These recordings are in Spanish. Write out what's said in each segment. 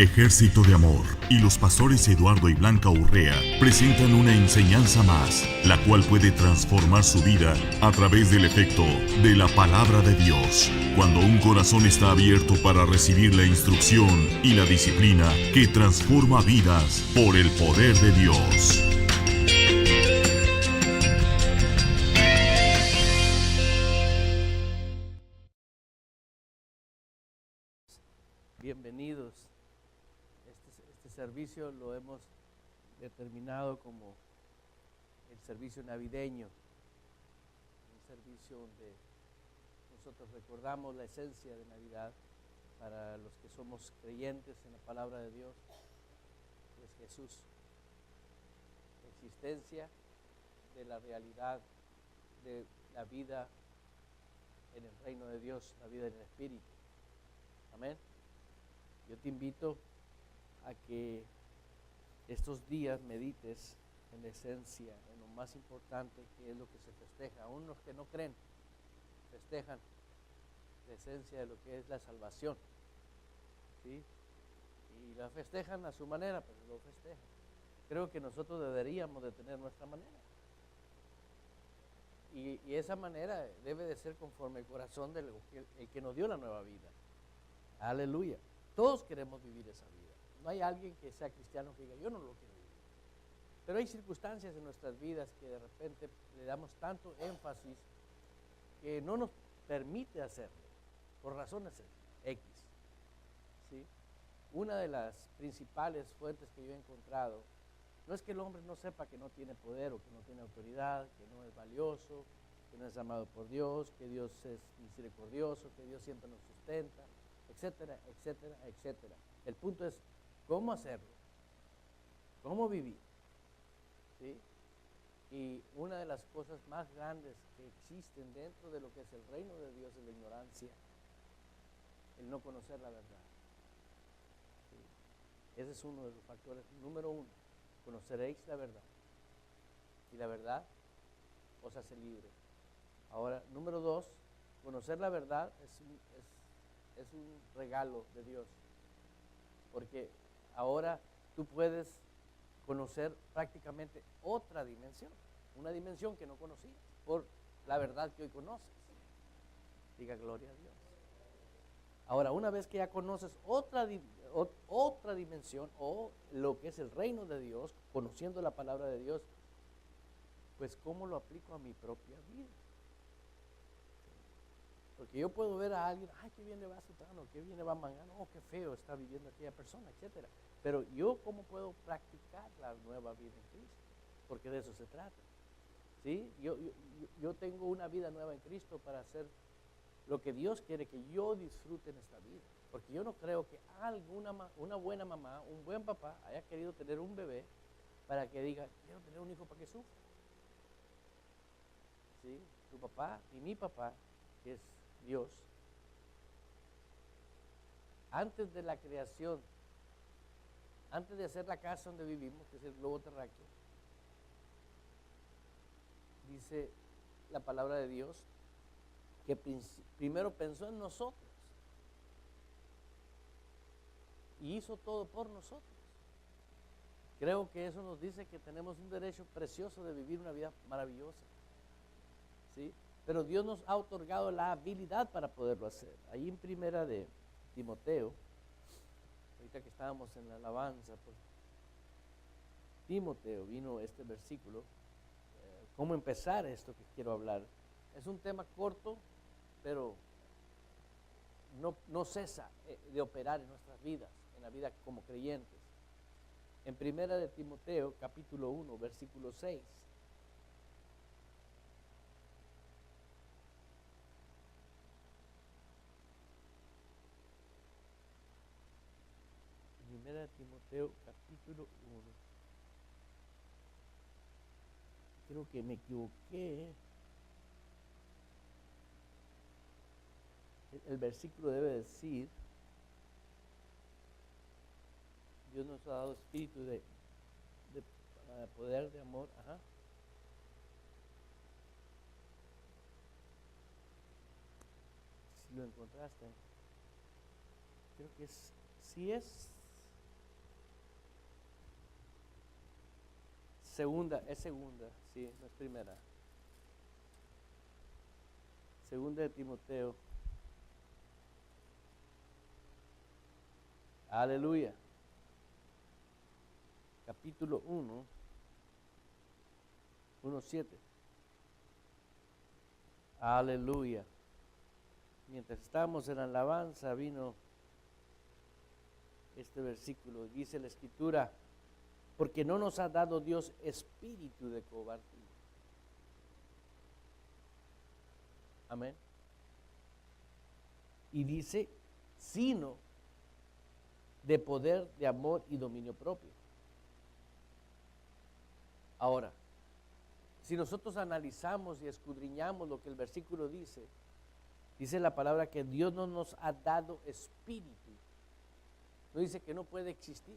Ejército de Amor y los pastores Eduardo y Blanca Urrea presentan una enseñanza más, la cual puede transformar su vida a través del efecto de la palabra de Dios. Cuando un corazón está abierto para recibir la instrucción y la disciplina que transforma vidas por el poder de Dios. Bienvenidos. Este servicio lo hemos determinado como el servicio navideño, un servicio donde nosotros recordamos la esencia de Navidad para los que somos creyentes en la palabra de Dios, que es Jesús, existencia de la realidad de la vida en el reino de Dios, la vida en el Espíritu. Amén. Yo te invito a que estos días medites en la esencia, en lo más importante que es lo que se festeja. Aún los que no creen festejan la esencia de lo que es la salvación, ¿sí? Y la festejan a su manera, pero lo festejan. Creo que nosotros deberíamos de tener nuestra manera. Y esa manera debe de ser conforme el corazón del el que nos dio la nueva vida. Aleluya. Todos queremos vivir esa vida. No hay alguien que sea cristiano que diga, yo no lo quiero vivir. Pero hay circunstancias en nuestras vidas que de repente le damos tanto énfasis que no nos permite hacerlo, por razones X. ¿Sí? Una de las principales fuentes que yo he encontrado, no es que el hombre no sepa que no tiene poder o que no tiene autoridad, que no es valioso, que no es amado por Dios, que Dios es misericordioso, que Dios siempre nos sustenta, etcétera, etcétera, etcétera. El punto es cómo hacerlo, cómo vivir, ¿sí? Y una de las cosas más grandes que existen dentro de lo que es el reino de Dios es la ignorancia, el no conocer la verdad, ¿sí? Ese es uno de los factores. Número uno, conoceréis la verdad, y la verdad os hace libre. Ahora, número dos, conocer la verdad es un regalo de Dios, porque ahora tú puedes conocer prácticamente otra dimensión, una dimensión que no conocías, por la verdad que hoy conoces. Diga gloria a Dios. Ahora, una vez que ya conoces otra dimensión, o lo que es el reino de Dios, conociendo la palabra de Dios, pues ¿cómo lo aplico a mi propia vida? Porque yo puedo ver a alguien, ay, qué bien le va a Sutano, qué bien le va a Mangano, oh, qué feo está viviendo aquella persona, etcétera. Pero yo, ¿cómo puedo practicar la nueva vida en Cristo? Porque de eso se trata. ¿Sí? Yo tengo una vida nueva en Cristo para hacer lo que Dios quiere que yo disfrute en esta vida. Porque yo no creo que una buena mamá, un buen papá haya querido tener un bebé para que diga, quiero tener un hijo para que sufra. ¿Sí? Tu papá y mi papá, que es Dios, antes de la creación, antes de hacer la casa donde vivimos, que es el globo terráqueo, dice la palabra de Dios que primero pensó en nosotros y hizo todo por nosotros. Creo que eso nos dice que tenemos un derecho precioso de vivir una vida maravillosa, ¿sí? Pero Dios nos ha otorgado la habilidad para poderlo hacer. Ahí en primera de Timoteo, ahorita que estábamos en la alabanza, por Timoteo vino este versículo. ¿Cómo empezar esto que quiero hablar? Es un tema corto, pero no cesa de operar en nuestras vidas, en la vida como creyentes. En primera de Timoteo, capítulo 1, versículo 6. Primera de Timoteo, capítulo 1. Creo que me equivoqué. El versículo debe decir, Dios nos ha dado espíritu de poder, de amor. Ajá. Si lo encontraste, creo que sí es segunda, sí, no es primera. Segunda de Timoteo. Aleluya. Capítulo 1, 1:7. Aleluya. Mientras estábamos en la alabanza vino este versículo. Dice la Escritura, porque no nos ha dado Dios espíritu de cobardía. Amén. Y dice, sino de poder, de amor y dominio propio. Ahora, si nosotros analizamos y escudriñamos lo que el versículo dice, dice la palabra que Dios no nos ha dado espíritu. No dice que no puede existir.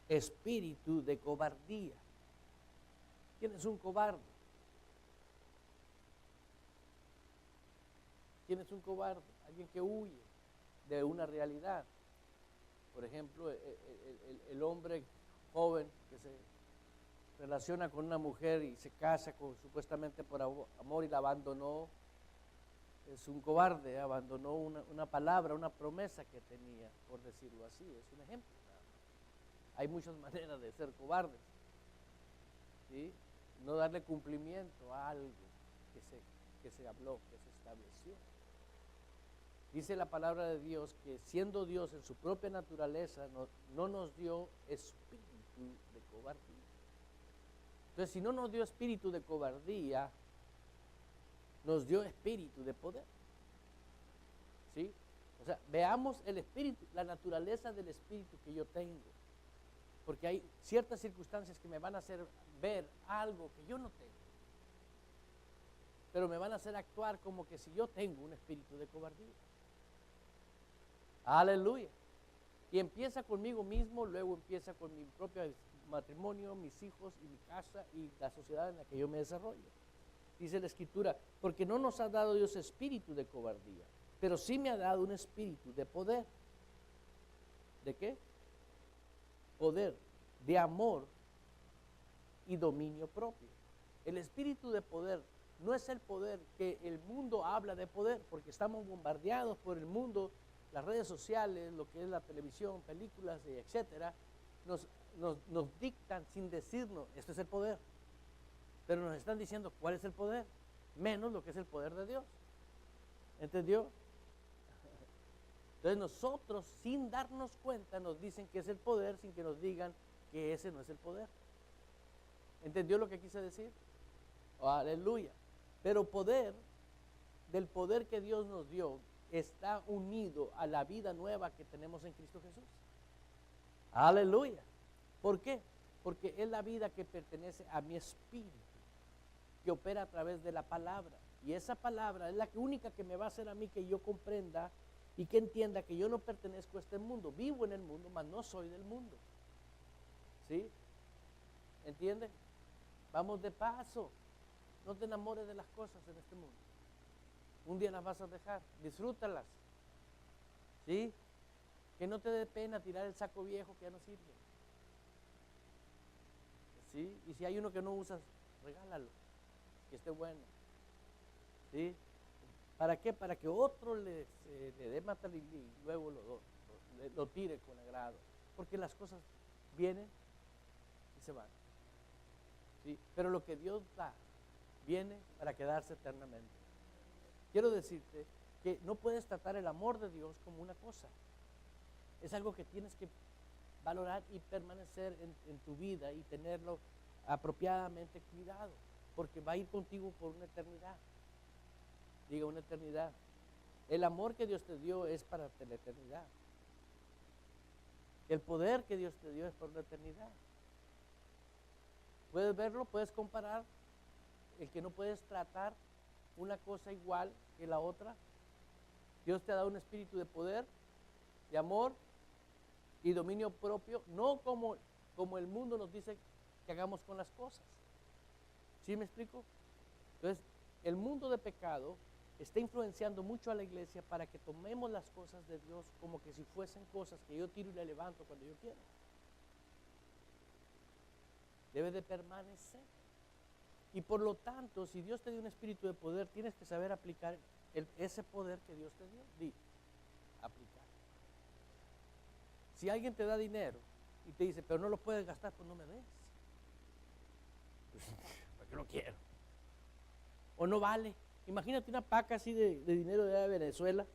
Espíritu de cobardía. ¿Quién es un cobarde? ¿Quién es un cobarde? Alguien que huye de una realidad. Por ejemplo, el hombre joven que se relaciona con una mujer y se casa supuestamente por amor y la abandonó, es un cobarde, abandonó una palabra, una promesa que tenía, por decirlo así, es un ejemplo. Hay muchas maneras de ser cobardes, ¿sí? No darle cumplimiento a algo que se habló, que se estableció. Dice la palabra de Dios que siendo Dios en su propia naturaleza no nos dio espíritu de cobardía. Entonces, si no nos dio espíritu de cobardía, nos dio espíritu de poder. ¿Sí? O sea, veamos el espíritu, la naturaleza del espíritu que yo tengo. Porque hay ciertas circunstancias que me van a hacer ver algo que yo no tengo. Pero me van a hacer actuar como que si yo tengo un espíritu de cobardía. Aleluya. Y empieza conmigo mismo, luego empieza con mi propio matrimonio, mis hijos y mi casa y la sociedad en la que yo me desarrollo. Dice la Escritura, porque no nos ha dado Dios espíritu de cobardía, pero sí me ha dado un espíritu de poder. ¿De qué? Poder, de amor y dominio propio. El espíritu de poder no es el poder que el mundo habla de poder, porque estamos bombardeados por el mundo, las redes sociales, lo que es la televisión, películas, etcétera, nos dictan sin decirnos, esto es el poder. Pero nos están diciendo cuál es el poder, menos lo que es el poder de Dios. ¿Entendió? Entonces nosotros, sin darnos cuenta, nos dicen que es el poder, sin que nos digan que ese no es el poder. ¿Entendió lo que quise decir? Oh, aleluya. Pero poder, del poder que Dios nos dio, está unido a la vida nueva que tenemos en Cristo Jesús. Aleluya. ¿Por qué? Porque es la vida que pertenece a mi espíritu, que opera a través de la palabra. Y esa palabra es la única que me va a hacer a mí que yo comprenda y que entienda que yo no pertenezco a este mundo. Vivo en el mundo, mas no soy del mundo. ¿Sí? ¿Entienden? Vamos de paso. No te enamores de las cosas en este mundo. Un día las vas a dejar. Disfrútalas. ¿Sí? Que no te dé pena tirar el saco viejo que ya no sirve. ¿Sí? Y si hay uno que no usas, regálalo. Que esté bueno. ¿Sí? ¿Para qué? Para que otro le dé matar y luego lo tire con agrado. Porque las cosas vienen y se van. ¿Sí? Pero lo que Dios da, viene para quedarse eternamente. Quiero decirte que no puedes tratar el amor de Dios como una cosa. Es algo que tienes que valorar y permanecer en tu vida y tenerlo apropiadamente cuidado, porque va a ir contigo por una eternidad. Diga, una eternidad. El amor que Dios te dio es para la eternidad. El poder que Dios te dio es para la eternidad. ¿Puedes verlo? ¿Puedes comparar? El que no puedes tratar una cosa igual que la otra. Dios te ha dado un espíritu de poder, de amor y dominio propio, no como el mundo nos dice que hagamos con las cosas. ¿Sí me explico? Entonces, el mundo de pecado está influenciando mucho a la iglesia para que tomemos las cosas de Dios como que si fuesen cosas que yo tiro y le levanto cuando yo quiero. debe de permanecer. Y por lo tanto, si Dios te dio un espíritu de poder, tienes que saber aplicar ese poder que Dios te dio. Aplicar. Si alguien te da dinero y te dice, pero no lo puedes gastar, pues no me des. ¿Para qué lo quiero? O no vale. Imagínate una paca así de dinero de Venezuela.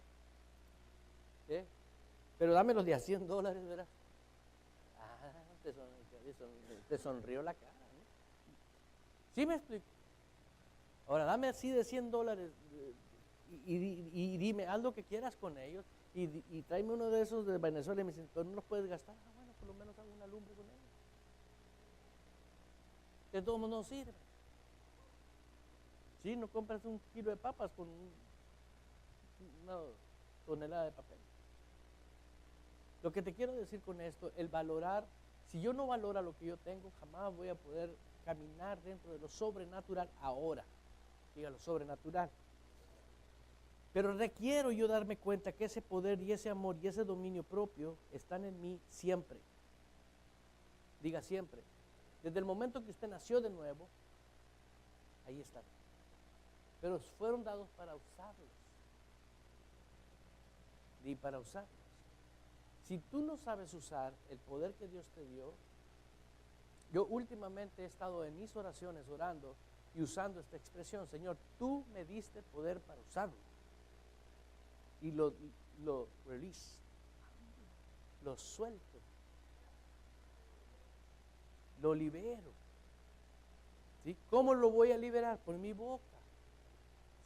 Pero dámelos de a $100, ¿verdad? Te sonrió la cara, ¿no? ¿Sí me explico? Ahora dame así de $100 y dime, haz lo que quieras con ellos y tráeme uno de esos de Venezuela y me dicen, pero no los puedes gastar. Bueno, por lo menos hago una lumbre con ellos. Que todo el mundo sirve. Sí, no compras un kilo de papas con una tonelada de papel. Lo que te quiero decir con esto, el valorar, si yo no valoro lo que yo tengo, jamás voy a poder caminar dentro de lo sobrenatural ahora. Diga lo sobrenatural. Pero requiero yo darme cuenta que ese poder y ese amor y ese dominio propio están en mí siempre. Diga siempre. Desde el momento que usted nació de nuevo, ahí están. Pero fueron dados para usarlos. Y para usarlos. Si tú no sabes usar el poder que Dios te dio, yo últimamente he estado en mis oraciones orando y usando esta expresión, Señor, tú me diste poder para usarlo. Y lo release, lo suelto, lo libero. ¿Sí? ¿Cómo lo voy a liberar? Por mi boca.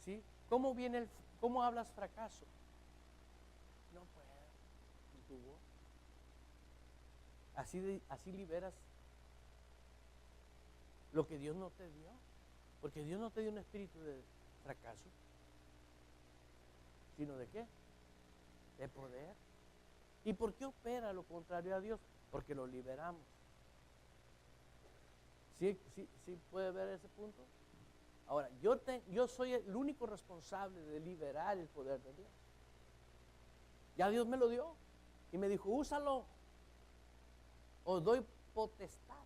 ¿Sí? ¿Cómo hablas fracaso? No puedo. Tu voz. Así liberas lo que Dios no te dio, porque Dios no te dio un espíritu de fracaso, sino de qué? De poder. ¿Y por qué opera lo contrario a Dios? Porque lo liberamos. ¿Sí puede ver ese punto? Ahora, yo soy el único responsable de liberar el poder de Dios. Ya Dios me lo dio y me dijo, úsalo. Os doy potestad,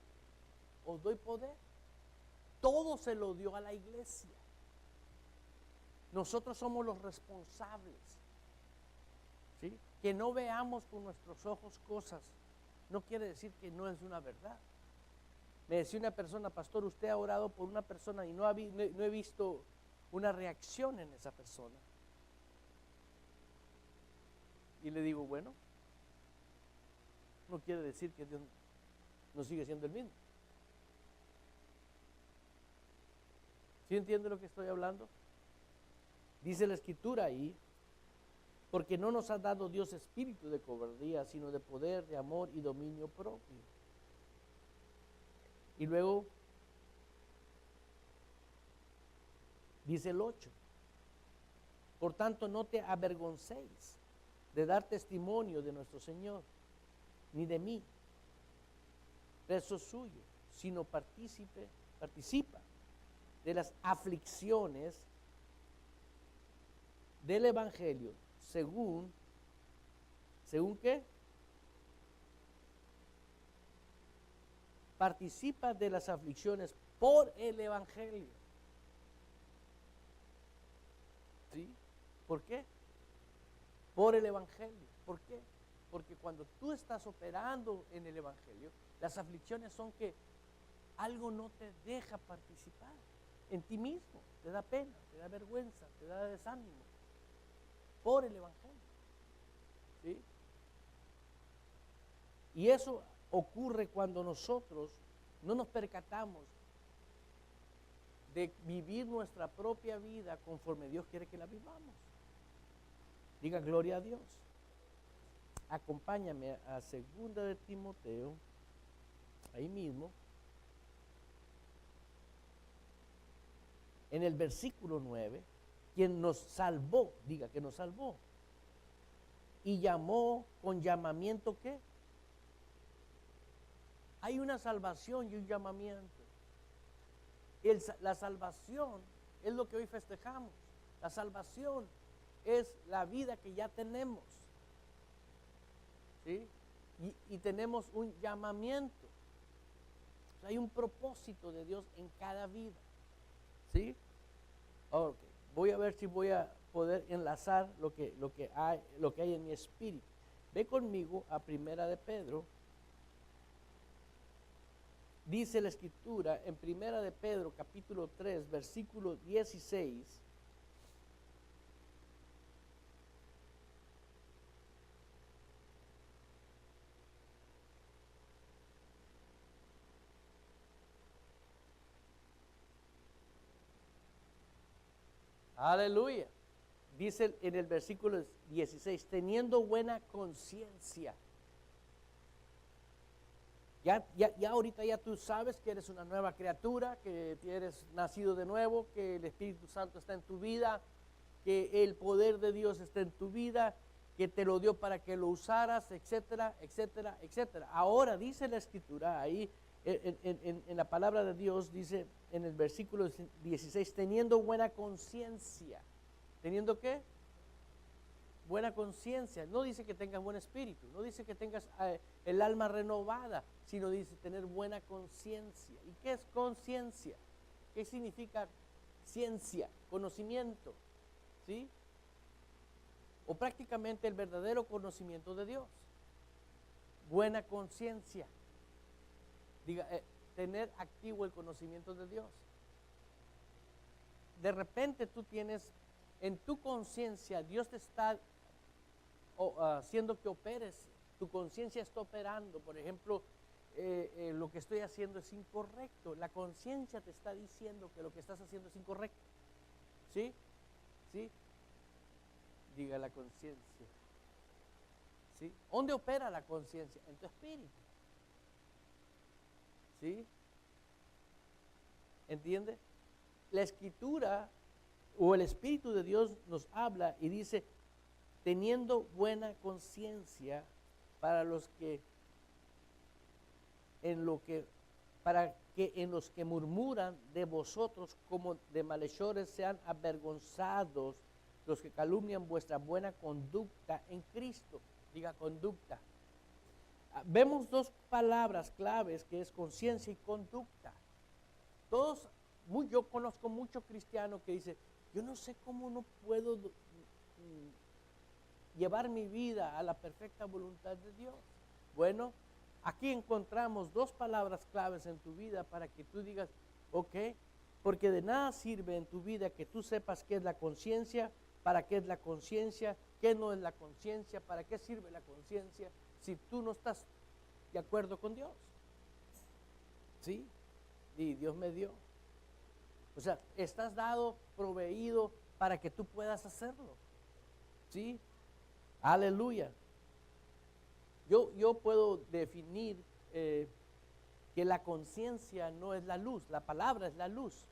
os doy poder. Todo se lo dio a la iglesia. Nosotros somos los responsables. ¿Sí? Que no veamos con nuestros ojos cosas no quiere decir que no es una verdad. Me decía una persona, pastor, usted ha orado por una persona y no he visto una reacción en esa persona. Y le digo, bueno, no quiere decir que Dios no sigue siendo el mismo. ¿Sí entiende lo que estoy hablando? Dice la escritura ahí, porque no nos ha dado Dios espíritu de cobardía, sino de poder, de amor y dominio propio. Y luego dice el 8, por tanto no te avergoncéis de dar testimonio de nuestro Señor, ni de mí, preso suyo, sino participa de las aflicciones del Evangelio, según ¿qué? Participa de las aflicciones por el Evangelio. ¿Sí? ¿Por qué? Por el Evangelio. ¿Por qué? Porque cuando tú estás operando en el Evangelio, las aflicciones son que algo no te deja participar en ti mismo. Te da pena, te da vergüenza, te da desánimo. Por el Evangelio. ¿Sí? Y eso ocurre cuando nosotros no nos percatamos de vivir nuestra propia vida conforme Dios quiere que la vivamos. Diga gloria a Dios. Acompáñame a 2 de Timoteo, ahí mismo, en el versículo 9, quien nos salvó, diga que nos salvó, y llamó con llamamiento, ¿qué? Hay una salvación y un llamamiento. La salvación es lo que hoy festejamos. La salvación es la vida que ya tenemos. ¿Sí? Y tenemos un llamamiento. Hay un propósito de Dios en cada vida. ¿Sí? Ok. Voy a ver si voy a poder enlazar lo que hay en mi espíritu. Ve conmigo a Primera de Pedro. Dice la Escritura en Primera de Pedro, capítulo 3, versículo 16. Aleluya. Dice en el versículo 16, teniendo buena conciencia. Ya ahorita ya tú sabes que eres una nueva criatura, que eres nacido de nuevo, que el Espíritu Santo está en tu vida, que el poder de Dios está en tu vida, que te lo dio para que lo usaras, etcétera, etcétera, etcétera. Ahora dice la Escritura ahí, en la palabra de Dios, dice en el versículo 16, teniendo buena conciencia. ¿Teniendo qué? Buena conciencia. No dice que tengas buen espíritu, no dice que tengas el alma renovada, sino dice tener buena conciencia. ¿Y qué es conciencia? ¿Qué significa ciencia? Conocimiento, ¿sí? O prácticamente el verdadero conocimiento de Dios. Buena conciencia. Diga, tener activo el conocimiento de Dios. De repente tú tienes en tu conciencia, Dios te está haciendo que operes, tu conciencia está operando. Por ejemplo, lo que estoy haciendo es incorrecto. La conciencia te está diciendo que lo que estás haciendo es incorrecto. ¿Sí? ¿Sí? Diga la conciencia. ¿Sí? ¿Dónde opera la conciencia? En tu espíritu. ¿Sí? ¿Entiende? La Escritura o el Espíritu de Dios nos habla y dice, teniendo buena conciencia para los que para que en los que murmuran de vosotros como de malhechores sean avergonzados los que calumnian vuestra buena conducta en Cristo. Diga conducta. Vemos dos palabras claves que es conciencia y conducta. Yo conozco muchos cristianos que dicen, yo no sé cómo no puedo llevar mi vida a la perfecta voluntad de Dios. Bueno, aquí encontramos dos palabras claves en tu vida para que tú digas, ok, porque de nada sirve en tu vida que tú sepas qué es la conciencia, para qué es la conciencia, qué no es la conciencia, para qué sirve la conciencia, si tú no estás de acuerdo con Dios. ¿Sí? Y Dios me dio. O sea, estás dado, proveído para que tú puedas hacerlo. ¿Sí? Aleluya. Yo puedo definir que la conciencia no es la luz, la palabra es la luz.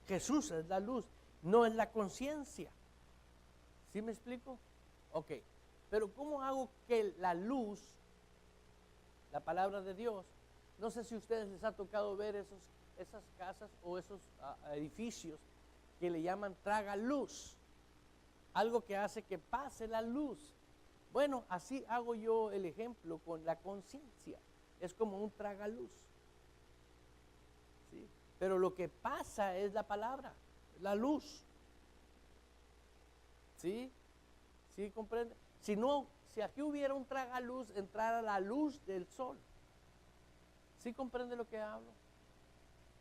Jesús es la luz, no es la conciencia. ¿Sí me explico? Ok. Pero ¿cómo hago que la luz, la palabra de Dios, no sé si a ustedes les ha tocado ver esas casas o esos edificios que le llaman traga luz, algo que hace que pase la luz? Bueno, así hago yo el ejemplo con la conciencia, es como un tragaluz. ¿Sí? Pero lo que pasa es la palabra, la luz. ¿Sí? ¿Sí comprende? Si aquí hubiera un tragaluz, entrara la luz del sol. ¿Sí comprende lo que hablo?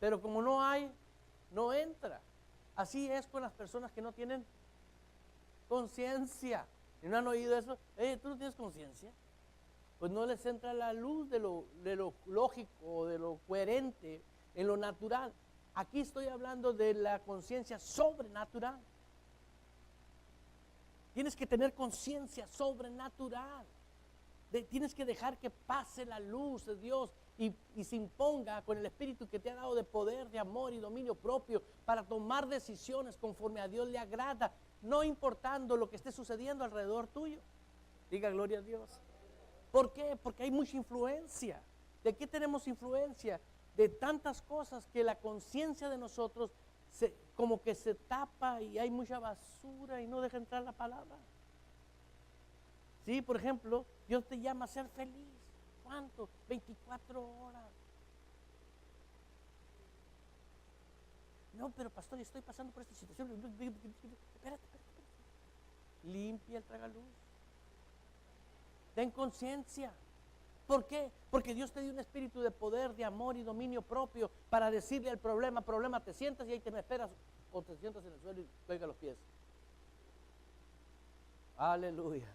Pero como no hay, no entra. Así es con las personas que no tienen conciencia. ¿Y no han oído eso? ¿Tú no tienes conciencia? Pues no les entra la luz de lo lógico, de lo coherente, en lo natural. Aquí estoy hablando de la conciencia sobrenatural. Tienes que tener conciencia sobrenatural. Tienes que dejar que pase la luz de Dios y se imponga con el Espíritu que te ha dado de poder, de amor y dominio propio para tomar decisiones conforme a Dios le agrada, no importando lo que esté sucediendo alrededor tuyo. Diga gloria a Dios. ¿Por qué? Porque hay mucha influencia. ¿De qué tenemos influencia? De tantas cosas que la conciencia de nosotros como que se tapa y hay mucha basura y no deja entrar la palabra. Sí, por ejemplo, Dios te llama a ser feliz. ¿Cuánto? 24 horas. No, pero pastor, yo estoy pasando por esta situación. Espérate. Limpia el tragaluz. Ten conciencia. ¿Por qué? Porque Dios te dio un espíritu de poder, de amor y dominio propio para decirle al problema, te sientas y ahí te me esperas o te sientas en el suelo y pega los pies. Aleluya.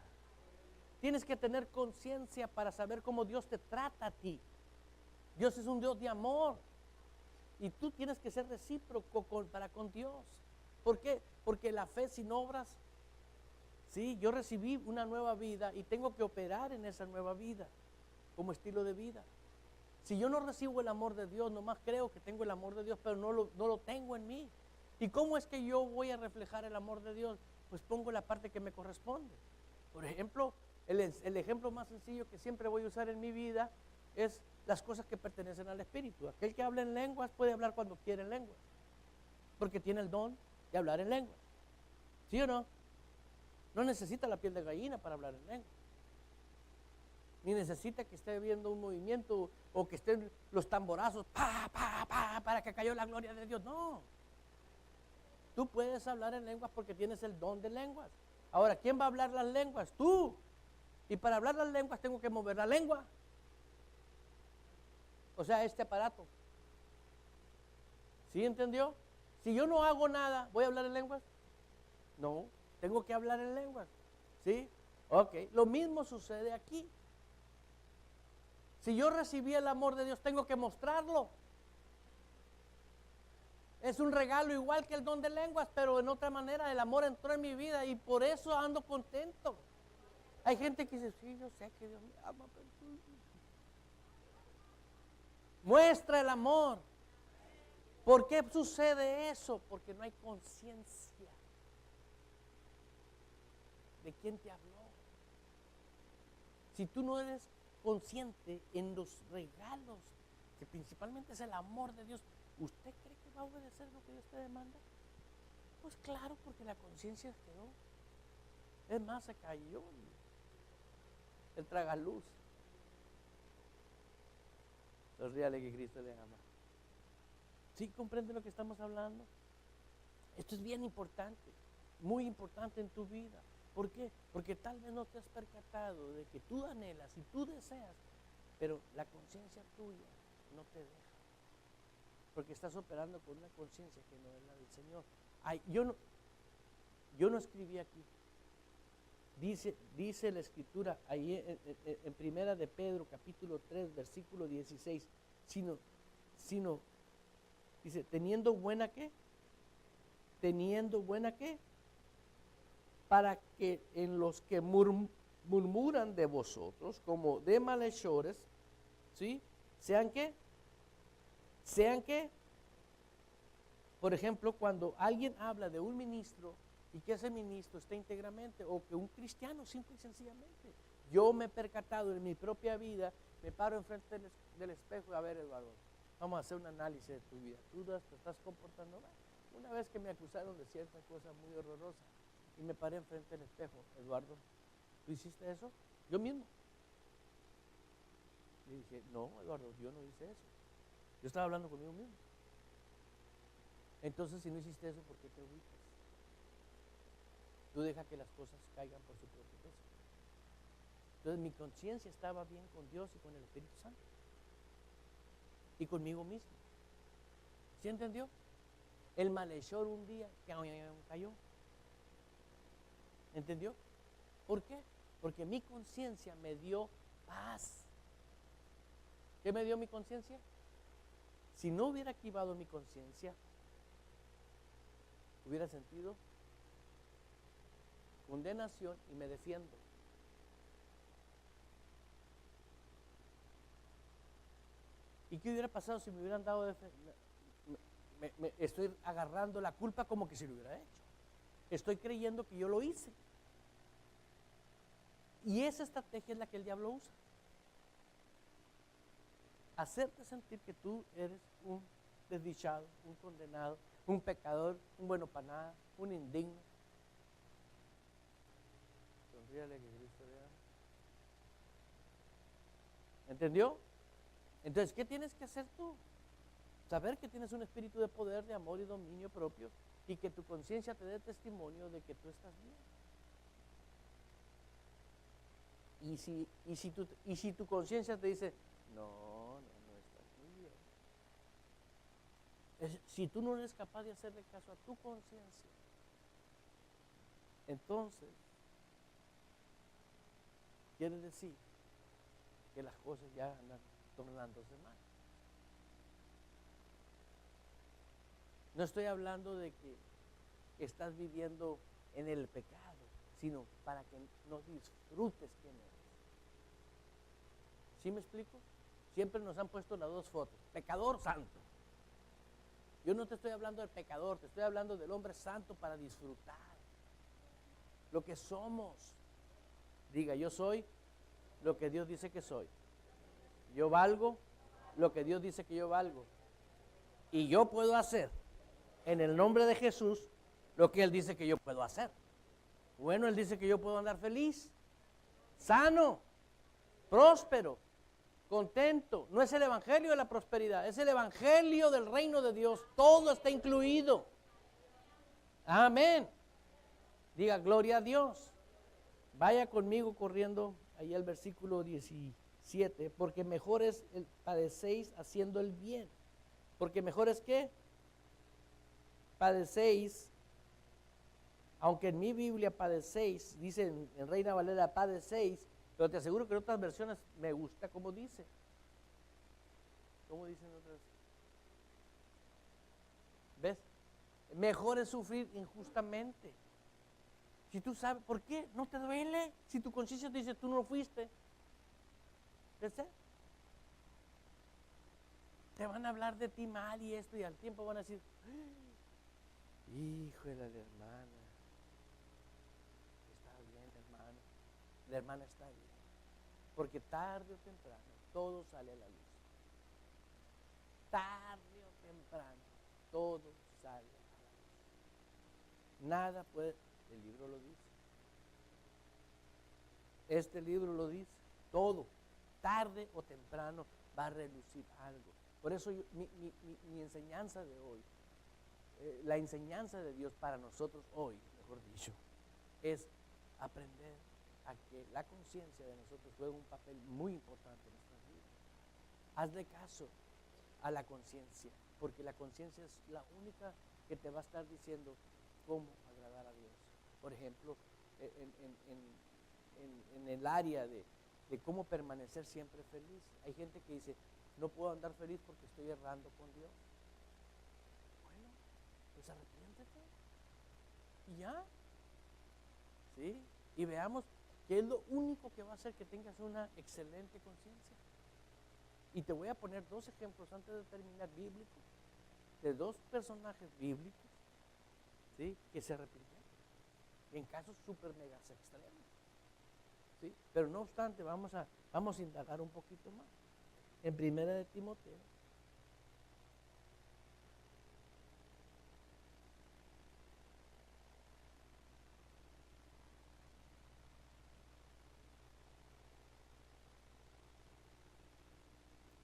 Tienes que tener conciencia para saber cómo Dios te trata a ti. Dios es un Dios de amor y tú tienes que ser recíproco para con Dios. ¿Por qué? Porque la fe sin obras, sí, yo recibí una nueva vida y tengo que operar en esa nueva vida como estilo de vida. Si yo no recibo el amor de Dios, nomás creo que tengo el amor de Dios, pero no lo tengo en mí. ¿Y cómo es que yo voy a reflejar el amor de Dios? Pues pongo la parte que me corresponde. Por ejemplo, el ejemplo más sencillo que siempre voy a usar en mi vida es las cosas que pertenecen al Espíritu. Aquel que habla en lenguas puede hablar cuando quiere en lenguas, porque tiene el don de hablar en lenguas. ¿Sí o no? No necesita la piel de gallina para hablar en lenguas. Ni necesita que esté viendo un movimiento o que estén los tamborazos para que cayó la gloria de Dios. No. Tú puedes hablar en lenguas porque tienes el don de lenguas. Ahora, ¿quién va a hablar las lenguas? Tú. Y para hablar las lenguas tengo que mover la lengua. O sea, este aparato. ¿Sí entendió? Si yo no hago nada, ¿voy a hablar en lenguas? No, tengo que hablar en lenguas. ¿Sí? Ok, lo mismo sucede aquí. Si yo recibí el amor de Dios, tengo que mostrarlo. Es un regalo igual que el don de lenguas, pero en otra manera el amor entró en mi vida y por eso ando contento. Hay gente que dice, sí, yo sé que Dios me ama, pero... Muestra el amor. ¿Por qué sucede eso? Porque no hay conciencia de quién te habló. Si tú no eres consciente en los regalos, que principalmente es el amor de Dios, ¿usted cree que va a obedecer lo que Dios te demanda? Pues claro, porque la conciencia quedó. Es más, se cayó el tragaluz. Sonríale que Cristo le ama. ¿Sí comprende lo que estamos hablando? Esto es bien importante, muy importante en tu vida. ¿Por qué? Porque tal vez no te has percatado de que tú anhelas y tú deseas, pero la conciencia tuya no te deja. Porque estás operando con una conciencia que no es la del Señor. Ay, yo no escribí aquí. Dice la Escritura ahí en Primera de Pedro, capítulo 3, versículo 16, sino, dice, teniendo buena ¿qué? Teniendo buena ¿qué? Para que en los que murmuran de vosotros, como de malhechores, ¿sí? ¿Sean qué? Sean qué. Por ejemplo, cuando alguien habla de un ministro y que ese ministro esté íntegramente, o que un cristiano simple y sencillamente, yo me he percatado en mi propia vida, me paro enfrente del espejo y a ver, Eduardo, vamos a hacer un análisis de tu vida. ¿Tú te estás comportando mal? Una vez que me acusaron de cierta cosa muy horrorosa y me paré enfrente del espejo, Eduardo, ¿tú hiciste eso? Yo mismo. Le dije, no, Eduardo, yo no hice eso. Yo estaba hablando conmigo mismo. Entonces, si no hiciste eso, ¿por qué te agüitas? Tú deja que las cosas caigan por su propio peso. Entonces, mi conciencia estaba bien con Dios y con el Espíritu Santo. Y conmigo mismo. ¿Sí entendió? El malhechor un día cayó. ¿Entendió? ¿Por qué? Porque mi conciencia me dio paz. ¿Qué me dio mi conciencia? Si no hubiera activado mi conciencia, hubiera sentido condenación y me defiendo. ¿Y qué hubiera pasado si me hubieran dado me estoy agarrando la culpa como que si lo hubiera hecho? Estoy creyendo que yo lo hice. Y esa estrategia es la que el diablo usa. Hacerte sentir que tú eres un desdichado, un condenado, un pecador, un bueno para nada, un indigno. Sonríale que Cristo le ama. ¿Entendió? Entonces, ¿qué tienes que hacer tú? Saber que tienes un espíritu de poder, de amor y dominio propio, y que tu conciencia te dé testimonio de que tú estás bien. Y si tu conciencia te dice, no estás muy bien. Si tú no eres capaz de hacerle caso a tu conciencia, entonces quiere decir que las cosas ya andan tornándose mal. No estoy hablando de que estás viviendo en el pecado, sino para que no disfrutes quién eres. ¿Sí me explico? Siempre nos han puesto las dos fotos, pecador, santo. Yo no te estoy hablando del pecador, te estoy hablando del hombre santo para disfrutar lo que somos. Diga, yo soy lo que Dios dice que soy. Yo valgo lo que Dios dice que yo valgo. Y yo puedo hacer en el nombre de Jesús lo que Él dice que yo puedo hacer. Bueno, Él dice que yo puedo andar feliz, sano, próspero, contento. No es el evangelio de la prosperidad, es el evangelio del reino de Dios. Todo está incluido. Amén. Diga, gloria a Dios. Vaya conmigo corriendo ahí al versículo 17, porque mejor es el padecéis haciendo el bien. Porque mejor es que padecéis, aunque en mi Biblia padecéis, dice en Reina Valera padecéis, pero te aseguro que en otras versiones me gusta como dice. ¿Cómo dicen otras? ¿Ves? Mejor es sufrir injustamente. Si tú sabes, ¿por qué? ¿No te duele? Si tu conciencia te dice, tú no fuiste. ¿Ves? Te van a hablar de ti mal y esto, y al tiempo van a decir, hijo de la hermana, está bien, hermano. La hermana está bien. Porque tarde o temprano todo sale a la luz. Tarde o temprano todo sale a la luz. Nada puede, el libro lo dice. Este libro lo dice. Todo, tarde o temprano va a relucir algo. Por eso mi enseñanza de hoy, la enseñanza de Dios para nosotros hoy, mejor dicho, es aprender a que la conciencia de nosotros juega un papel muy importante en nuestras vidas. Hazle caso a la conciencia, porque la conciencia es la única que te va a estar diciendo cómo agradar a Dios. Por ejemplo, en el área de cómo permanecer siempre feliz. Hay gente que dice, no puedo andar feliz porque estoy errando con Dios. Bueno, pues arrepiéntete y ya. ¿Sí? Y veamos que es lo único que va a hacer que tengas una excelente conciencia. Y te voy a poner dos ejemplos antes de terminar bíblicos, de dos personajes bíblicos, ¿sí?, que se arrepintieron en casos súper mega extremos, ¿sí? Pero no obstante, vamos a indagar un poquito más. En Primera de Timoteo,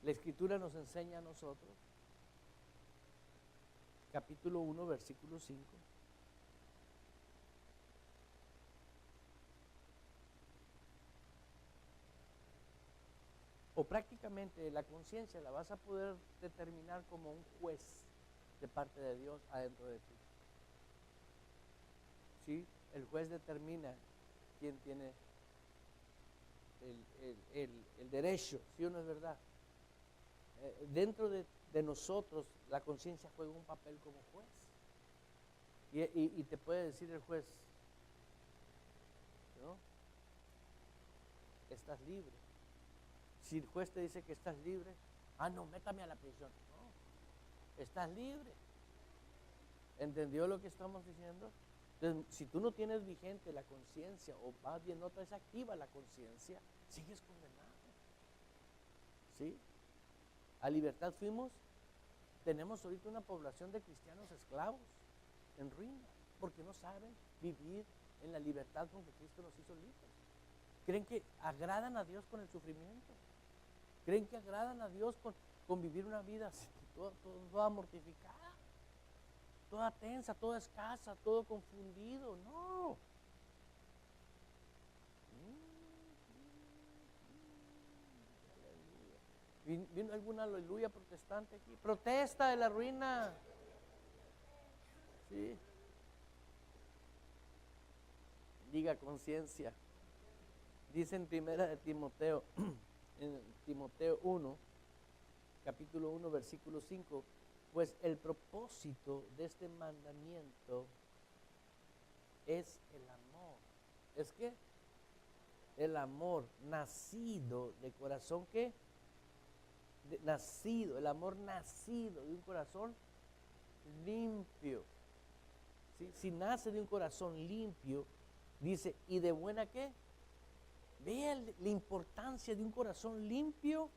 la Escritura nos enseña a nosotros, capítulo 1, versículo 5. O prácticamente la conciencia la vas a poder determinar como un juez de parte de Dios adentro de ti. ¿Sí? El juez determina quién tiene el derecho, ¿sí o no es verdad? Dentro de nosotros la conciencia juega un papel como juez. Y te puede decir el juez, ¿no?, estás libre. Si el juez te dice que estás libre, no, métame a la prisión. No, estás libre. ¿Entendió lo que estamos diciendo? Entonces, si tú no tienes vigente la conciencia, o más bien no traes activa la conciencia, sigues condenado. ¿Sí? A libertad fuimos. Tenemos ahorita una población de cristianos esclavos en ruina, porque no saben vivir en la libertad con que Cristo nos hizo libres. Creen que agradan a Dios con el sufrimiento. Creen que agradan a Dios con vivir una vida toda mortificada, toda tensa, toda escasa, todo confundido. No. ¿Vino alguna aleluya protestante aquí? Protesta de la ruina. Sí. Diga conciencia. Dice en primera de Timoteo, en Timoteo 1, capítulo 1, versículo 5, pues el propósito de este mandamiento es el amor. ¿Es qué? El amor nacido de corazón, ¿qué? Nacido, el amor nacido de un corazón limpio. ¿Sí? Si nace de un corazón limpio, dice, ¿y de buena qué? Vean la importancia de un corazón limpio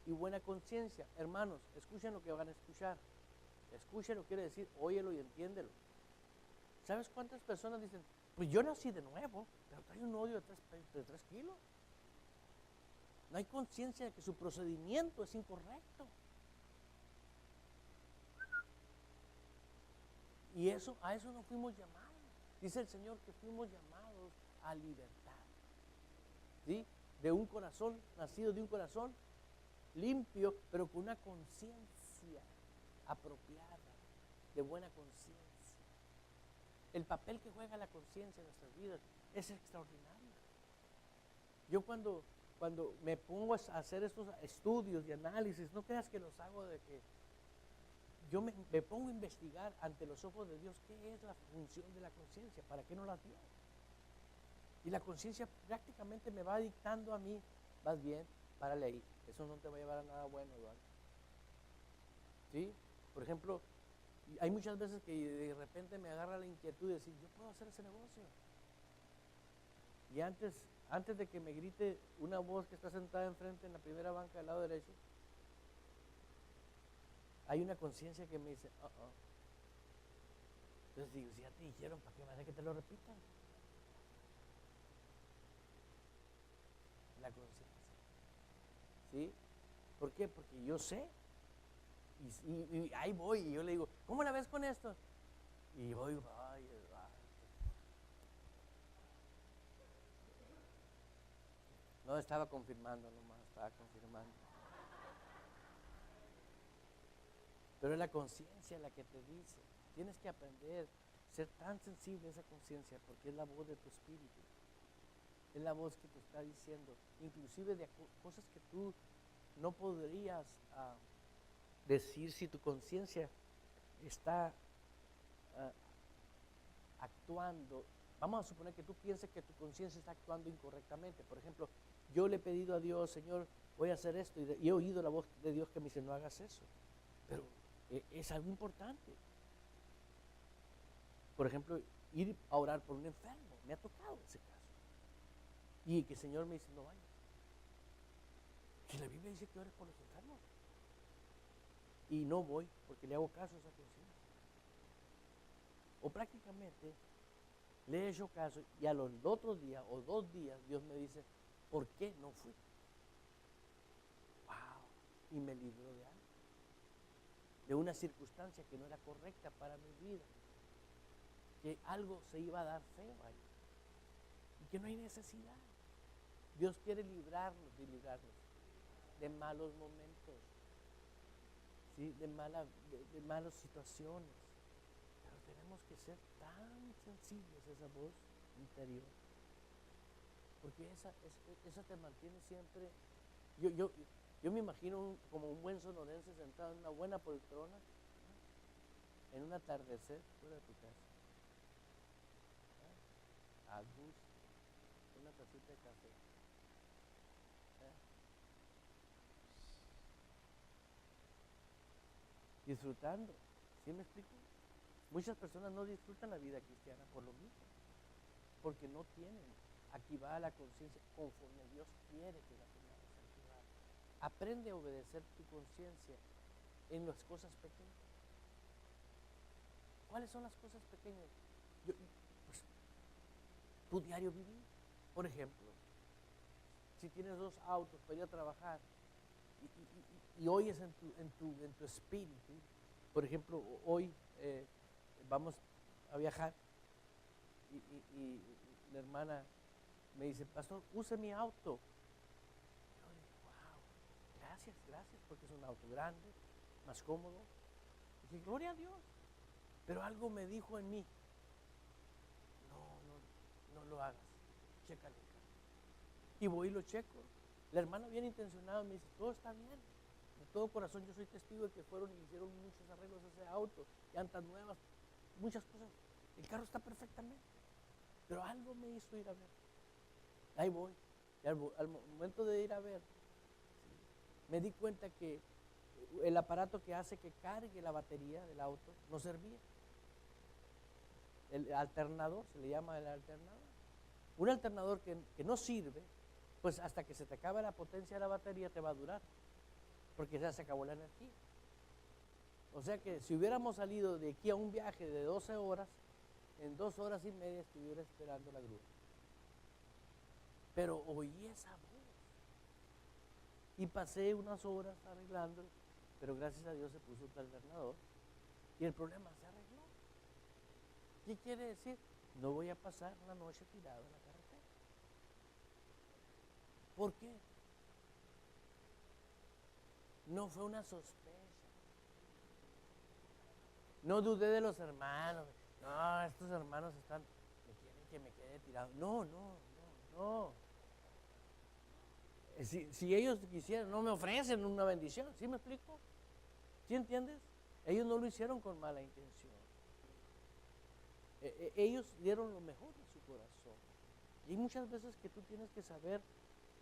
y buena conciencia. Hermanos, escuchen lo que van a escuchar. Escúchenlo, quiere decir, óyelo y entiéndelo. ¿Sabes cuántas personas dicen, pues yo nací de nuevo, pero trae un odio de 3 kilos? No hay conciencia de que su procedimiento es incorrecto. Y a eso no fuimos llamados. Dice el Señor que fuimos llamados a libertad. ¿Sí? De un corazón, nacido de un corazón limpio, pero con una conciencia apropiada, de buena conciencia. El papel que juega la conciencia en nuestras vidas es extraordinario. Yo cuando me pongo a hacer estos estudios y análisis, no creas que los hago de que yo me pongo a investigar ante los ojos de Dios qué es la función de la conciencia, para qué nos la dio. Y la conciencia prácticamente me va dictando a mí, vas bien, párale ahí, eso no te va a llevar a nada bueno, Eduardo. ¿Sí? Por ejemplo, hay muchas veces que de repente me agarra la inquietud de decir, yo puedo hacer ese negocio. Y antes de que me grite una voz que está sentada enfrente en la primera banca del lado derecho, hay una conciencia que me dice, Entonces digo, si ya te dijeron, ¿para qué me hace que te lo repitan? La conciencia. ¿Sí? ¿Por qué? Porque yo sé. Y ahí voy, y yo le digo, ¿cómo la ves con esto? Y voy, no estaba confirmando nomás, estaba confirmando. Pero es la conciencia la que te dice, tienes que aprender a ser tan sensible a esa conciencia, porque es la voz de tu espíritu. Es la voz que te está diciendo, inclusive de cosas que tú no podrías decir si tu conciencia está actuando. Vamos a suponer que tú pienses que tu conciencia está actuando incorrectamente. Por ejemplo, yo le he pedido a Dios, Señor, voy a hacer esto, y he oído la voz de Dios que me dice, no hagas eso. Pero es algo importante. Por ejemplo, ir a orar por un enfermo, me ha tocado ese caso. Y que el Señor me dice, no vayas. Que la Biblia dice que ores por los enfermos. Y no voy porque le hago caso a esa conciencia. O prácticamente le he hecho caso y a los otros días o 2 días Dios me dice, ¿por qué no fui? ¡Wow! Y me libró de algo. De una circunstancia que no era correcta para mi vida. Que algo se iba a dar feo ahí. Y que no hay necesidad. Dios quiere librarnos de malos momentos, ¿sí? de malas situaciones. Pero tenemos que ser tan sensibles a esa voz interior. Porque esa te mantiene siempre. Yo me imagino como un buen sonorense sentado en una buena poltrona, ¿no? En un atardecer fuera de tu casa. A gusto, una tacita de café. Disfrutando, ¿sí me explico? Muchas personas no disfrutan la vida cristiana por lo mismo, porque no tienen activada la conciencia conforme Dios quiere que la tengamos activada. Aprende a obedecer tu conciencia en las cosas pequeñas. ¿Cuáles son las cosas pequeñas? Pues, tu diario vivir. Por ejemplo, si tienes 2 autos para ir a trabajar, y oyes en tu espíritu. Por ejemplo, hoy vamos a viajar y la hermana me dice, pastor, use mi auto. Yo digo, wow, gracias, porque es un auto grande, más cómodo. Dije, gloria a Dios. Pero algo me dijo en mí, no lo hagas, chécale. Y voy y lo checo. La hermana bien intencionada me dice, todo está bien. De todo corazón yo soy testigo de que fueron y hicieron muchos arreglos a ese auto, llantas nuevas, muchas cosas. El carro está perfectamente. Pero algo me hizo ir a ver. Ahí voy. Y al momento de ir a ver, me di cuenta que el aparato que hace que cargue la batería del auto no servía. El alternador, se le llama el alternador. Un alternador que no sirve, pues hasta que se te acabe la potencia de la batería te va a durar, porque ya se acabó la energía. O sea que si hubiéramos salido de aquí a un viaje de 12 horas, en 2 horas y media estuviera esperando la grúa. Pero oí esa voz y pasé unas horas arreglándolo, pero gracias a Dios se puso otro alternador y el problema se arregló. ¿Qué quiere decir? No voy a pasar la noche tirado en la carretera. ¿Por qué? No fue una sospecha. No dudé de los hermanos. No, estos hermanos me quieren que me quede tirado. No. Si ellos quisieran, no me ofrecen una bendición. ¿Sí me explico? ¿Sí entiendes? Ellos no lo hicieron con mala intención. Ellos dieron lo mejor de su corazón. Y hay muchas veces que tú tienes que saber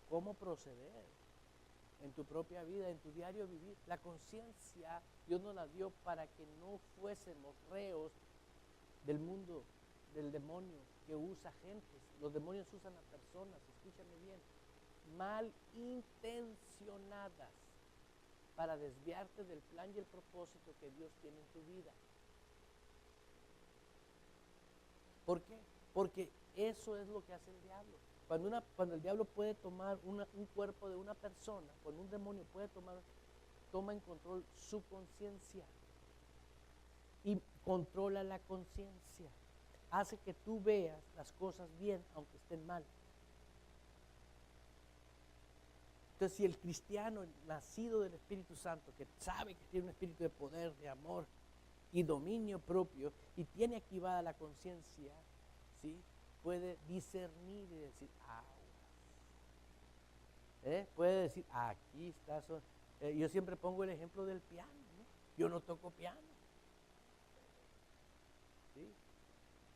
cómo proceder en tu propia vida, en tu diario vivir. La conciencia Dios nos la dio para que no fuésemos reos del mundo, del demonio que usa gentes. Los demonios usan a personas, escúchame bien, mal intencionadas para desviarte del plan y el propósito que Dios tiene en tu vida. ¿Por qué? Porque eso es lo que hace el diablo. Cuando el diablo puede tomar un cuerpo de una persona, cuando un demonio toma en control su conciencia y controla la conciencia, hace que tú veas las cosas bien aunque estén mal. Entonces, si el cristiano nacido del Espíritu Santo, que sabe que tiene un espíritu de poder, de amor y dominio propio, y tiene activada la conciencia, ¿sí?, puede discernir y decir, puede decir, aquí está. Yo siempre pongo el ejemplo del piano, ¿no? Yo no toco piano. ¿Sí?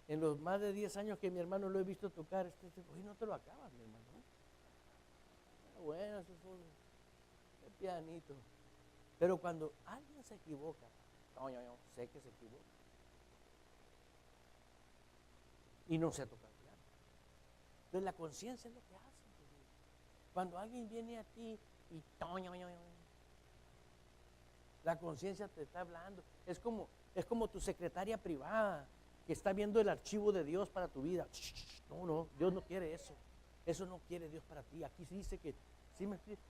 En los más de 10 años que mi hermano lo he visto tocar, hoy no te lo acabas, mi hermano. Bueno, eso fue el pianito. Pero cuando alguien se equivoca, sé que se equivoca. Y no sé tocar piano. Entonces la conciencia es lo que hace. Cuando alguien viene a ti y la conciencia te está hablando. Es como tu secretaria privada que está viendo el archivo de Dios para tu vida. No, Dios no quiere eso. Eso no quiere Dios para ti. Aquí se dice que, ¿sí me explico?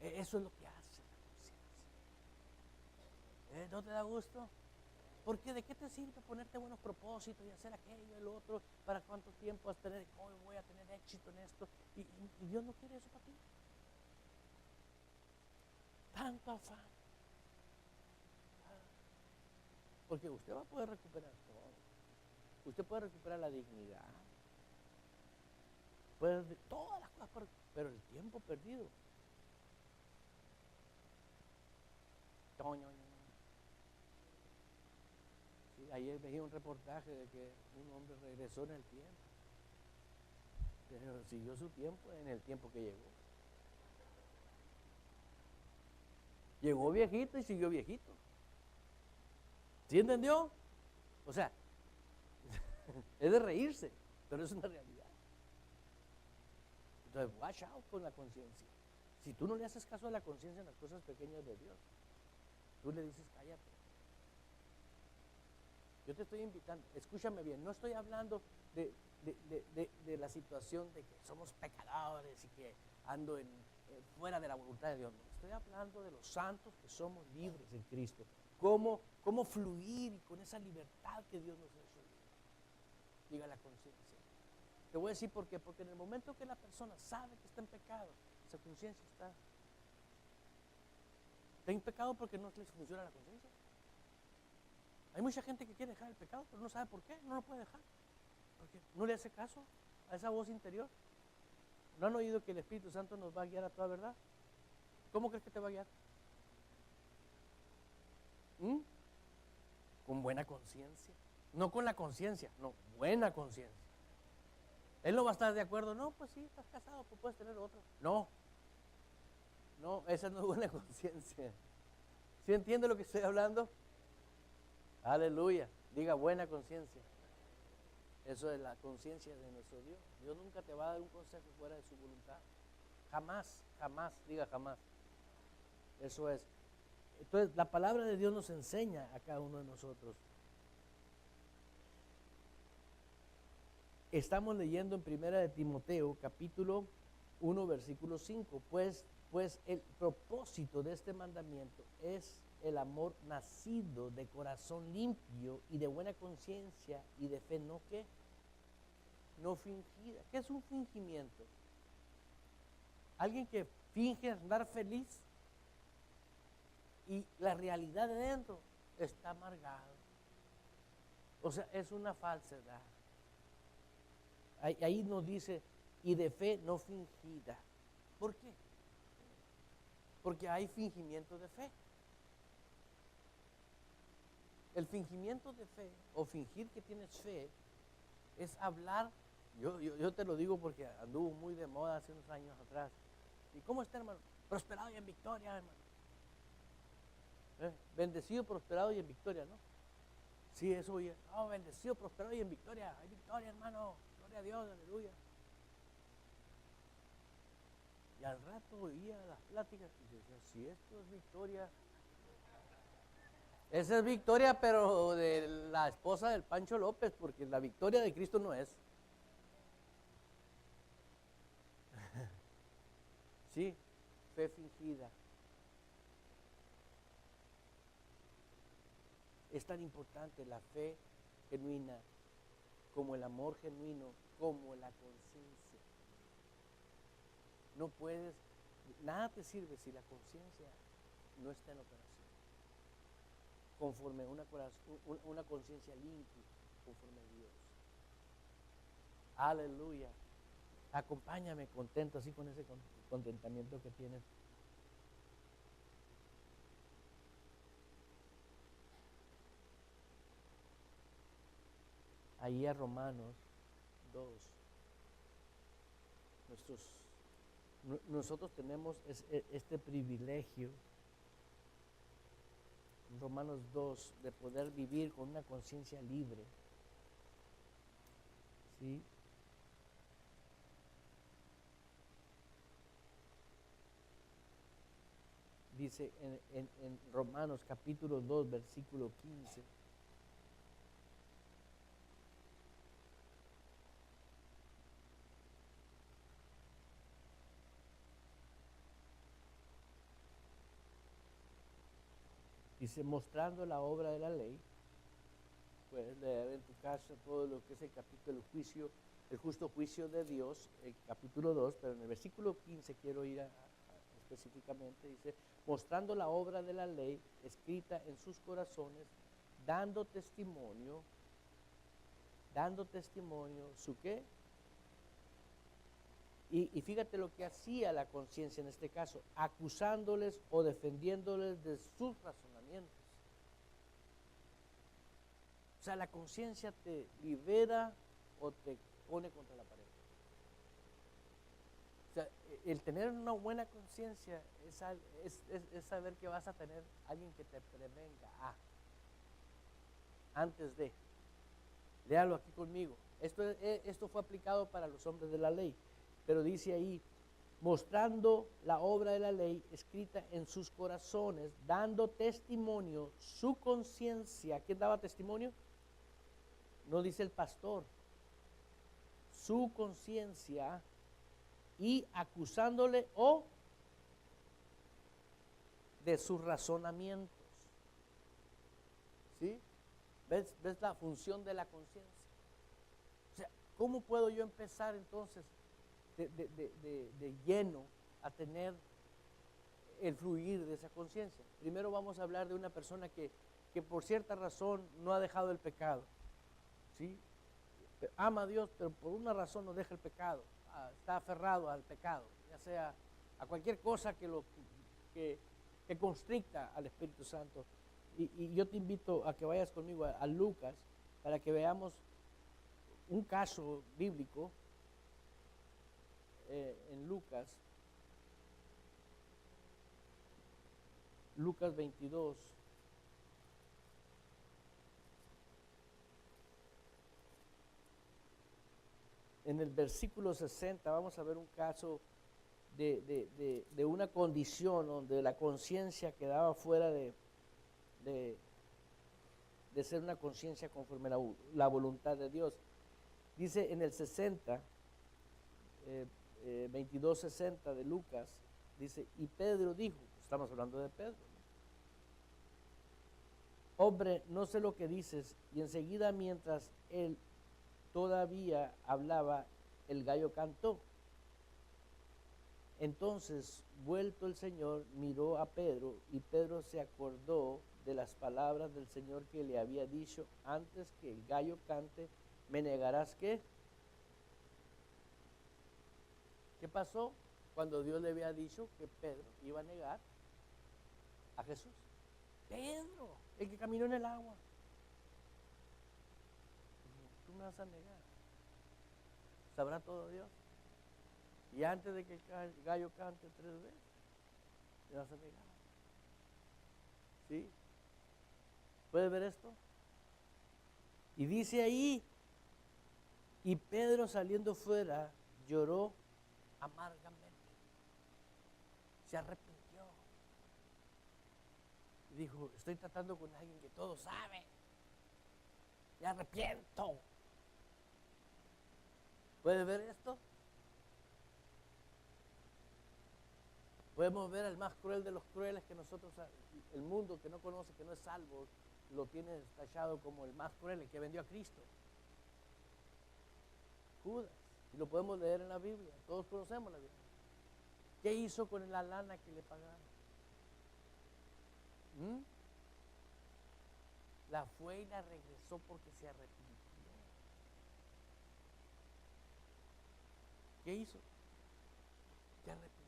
Eso es lo que hace la conciencia. ¿No te da gusto? Porque ¿de qué te sirve ponerte buenos propósitos y hacer aquello, el otro? ¿Para cuánto tiempo vas a tener? Hoy voy a tener éxito en esto. Y Dios no quiere eso para ti. Tanto afán. Porque usted va a poder recuperar todo. Usted puede recuperar la dignidad. Todas las cosas, pero el tiempo perdido. Sí, ayer veía un reportaje de que un hombre regresó en el tiempo, pero siguió su tiempo en el tiempo que llegó. Llegó viejito y siguió viejito. ¿Sí entendió? O sea, es de reírse, pero es una realidad. Entonces, watch out con la conciencia. Si tú no le haces caso a la conciencia en las cosas pequeñas de Dios, tú le dices, cállate. Yo te estoy invitando, escúchame bien, no estoy hablando de la situación de que somos pecadores y que ando fuera de la voluntad de Dios. No, estoy hablando de los santos que somos libres en Cristo. Cómo fluir con esa libertad que Dios nos ha hecho. Diga la conciencia. Te voy a decir por qué. Porque en el momento que la persona sabe que está en pecado, esa conciencia está en pecado porque no les funciona la conciencia. Hay mucha gente que quiere dejar el pecado, pero no sabe por qué, no lo puede dejar. Porque no le hace caso a esa voz interior. ¿No han oído que el Espíritu Santo nos va a guiar a toda verdad? ¿Cómo crees que te va a guiar? Con buena conciencia. No con la conciencia, no, buena conciencia. Él no va a estar de acuerdo. No, pues sí, estás casado, pues puedes tener otro. No, esa no es buena conciencia. ¿Sí entiende lo que estoy hablando? Aleluya. Diga buena conciencia. Eso es la conciencia de nuestro Dios. Dios nunca te va a dar un consejo fuera de su voluntad. Jamás, jamás, diga jamás. Eso es. Entonces, la palabra de Dios nos enseña a cada uno de nosotros. Estamos leyendo en 1 de Timoteo, capítulo 1, versículo 5. Pues el propósito de este mandamiento es el amor nacido de corazón limpio y de buena conciencia y de fe no fingida. ¿Qué es un fingimiento? Alguien que finge andar feliz y la realidad de dentro está amargado. O sea, es una falsedad. Ahí nos dice, y de fe no fingida. ¿Por qué? Porque hay fingimiento de fe. El fingimiento de fe, o fingir que tienes fe, es hablar, yo te lo digo porque anduvo muy de moda hace unos años atrás. ¿Y cómo está, hermano? Prosperado y en victoria, hermano. Bendecido, prosperado y en victoria, ¿no? Sí, eso oye. Oh, bendecido, prosperado y en victoria. Hay victoria, hermano. Gloria a Dios, aleluya. Y al rato oía las pláticas y decía, si esto es victoria. Esa es victoria, pero de la esposa del Pancho López, porque la victoria de Cristo no es. Sí, fe fingida. Es tan importante la fe genuina como el amor genuino, como la conciencia. No puedes, nada te sirve si la conciencia no está en operación. Conforme una conciencia limpia, conforme a Dios. Aleluya. Acompáñame contento, así con ese contentamiento que tienes. Ahí a Romanos 2. Nosotros tenemos este privilegio, Romanos 2, de poder vivir con una conciencia libre. ¿Sí? Dice en Romanos capítulo 2, versículo 15. Dice, mostrando la obra de la ley, puedes leer en tu casa todo lo que es el capítulo juicio, el justo juicio de Dios, el capítulo 2, pero en el versículo 15 quiero ir específicamente, dice, mostrando la obra de la ley escrita en sus corazones, dando testimonio, ¿su qué? Y fíjate lo que hacía la conciencia en este caso, acusándoles o defendiéndoles de sus razonamientos. O sea, la conciencia te libera o te pone contra la pared. O sea, el tener una buena conciencia es saber que vas a tener alguien que te prevenga antes de. Léalo aquí conmigo. Esto fue aplicado para los hombres de la ley. Pero dice ahí, mostrando la obra de la ley escrita en sus corazones, dando testimonio, su conciencia. ¿Quién daba testimonio? No dice el pastor. Su conciencia y acusándole o de sus razonamientos. ¿Sí? ¿Ves la función de la conciencia? O sea, ¿cómo puedo yo empezar entonces de lleno a tener el fluir de esa conciencia? Primero vamos a hablar de una persona que por cierta razón no ha dejado el pecado. ¿Sí? Ama a Dios, pero por una razón no deja el pecado. Está aferrado al pecado, ya sea a cualquier cosa que constricta al Espíritu Santo. Y yo te invito a que vayas conmigo a Lucas para que veamos un caso bíblico en Lucas 22. En el versículo 60 vamos a ver un caso de una condición donde la conciencia quedaba fuera de ser una conciencia conforme a la voluntad de Dios. Dice en el 60, 22:60 de Lucas, dice, y Pedro dijo, estamos hablando de Pedro, hombre, no sé lo que dices, y enseguida mientras él todavía hablaba, el gallo cantó. Entonces, vuelto el Señor, miró a Pedro, y Pedro se acordó de las palabras del Señor que le había dicho, antes que el gallo cante, me negarás. ¿Qué? ¿Qué pasó cuando Dios le había dicho que Pedro iba a negar a Jesús? Pedro, el que caminó en el agua. Tú me vas a negar. ¿Sabrá todo Dios? Y antes de que el gallo cante 3 veces, me vas a negar. ¿Sí? ¿Puedes ver esto? Y dice ahí, y Pedro saliendo fuera lloró amargamente. Se arrepintió. Y dijo, estoy tratando con alguien que todo sabe. Me arrepiento. ¿Puedes ver esto? Podemos ver al más cruel de los crueles que nosotros, el mundo que no conoce, que no es salvo, lo tiene tachado como el más cruel, el que vendió a Cristo. Judas. Y lo podemos leer en la Biblia. Todos conocemos la Biblia. ¿Qué hizo con la lana que le pagaron? La fue y la regresó porque se arrepintió. ¿Qué hizo? Se arrepintió.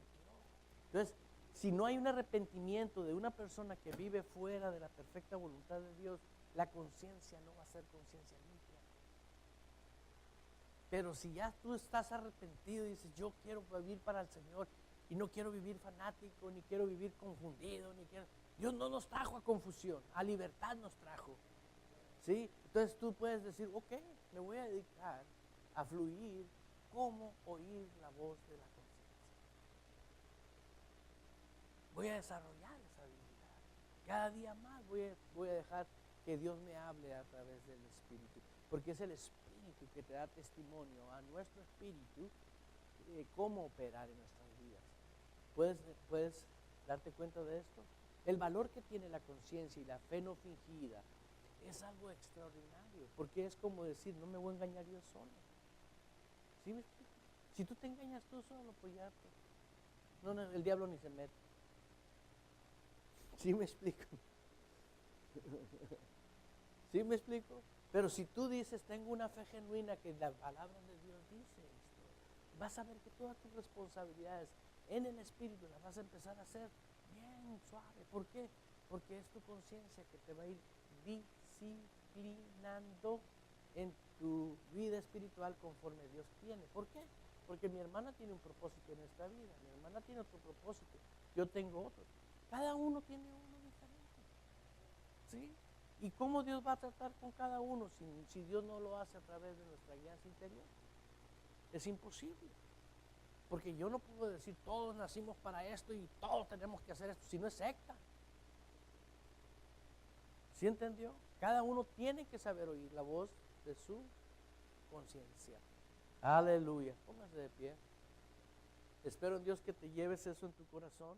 Entonces, si no hay un arrepentimiento de una persona que vive fuera de la perfecta voluntad de Dios, la conciencia no va a ser conciencia limpia. Pero si ya tú estás arrepentido y dices, yo quiero vivir para el Señor y no quiero vivir fanático, ni quiero vivir confundido, Dios no nos trajo a confusión, a libertad nos trajo. ¿Sí? Entonces tú puedes decir, ok, me voy a dedicar a fluir cómo oír la voz de la conciencia. Voy a desarrollar esa habilidad. Cada día más voy a dejar que Dios me hable a través del Espíritu. Porque es el Espíritu que te da testimonio a nuestro espíritu cómo operar en nuestras vidas. ¿Puedes darte cuenta de esto? El valor que tiene la conciencia y la fe no fingida es algo extraordinario. Porque es como decir, no me voy a engañar yo solo. ¿Sí me explico? Si tú te engañas tú solo, pues ya el diablo ni se mete. ¿Sí me explico? ¿Sí me explico? Pero si tú dices, tengo una fe genuina que la palabra de Dios dice esto, vas a ver que todas tus responsabilidades en el Espíritu las vas a empezar a hacer bien suave. ¿Por qué? Porque es tu conciencia que te va a ir disciplinando en tu vida espiritual conforme Dios tiene. ¿Por qué? Porque mi hermana tiene un propósito en esta vida, mi hermana tiene otro propósito, yo tengo otro. Cada uno tiene uno diferente. ¿Sí? ¿Y cómo Dios va a tratar con cada uno si Dios no lo hace a través de nuestra guianza interior? Es imposible. Porque yo no puedo decir todos nacimos para esto y todos tenemos que hacer esto, si no es secta. ¿Sí entendió? Cada uno tiene que saber oír la voz de su conciencia. Aleluya. Póngase de pie. Espero en Dios que te lleves eso en tu corazón.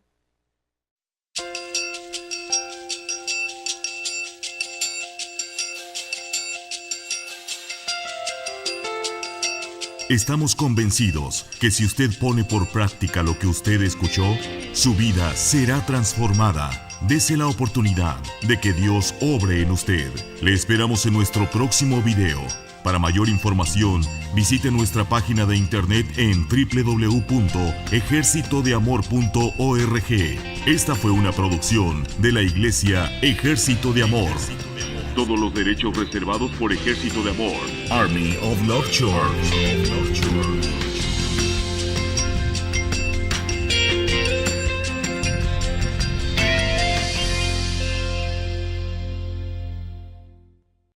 Estamos convencidos que si usted pone por práctica lo que usted escuchó, su vida será transformada. Dese la oportunidad de que Dios obre en usted. Le esperamos en nuestro próximo video. Para mayor información, visite nuestra página de internet en www.ejercitodeamor.org. Esta fue una producción de la Iglesia Ejército de Amor. Todos los derechos reservados por Ejército de Amor. Army of Love Church.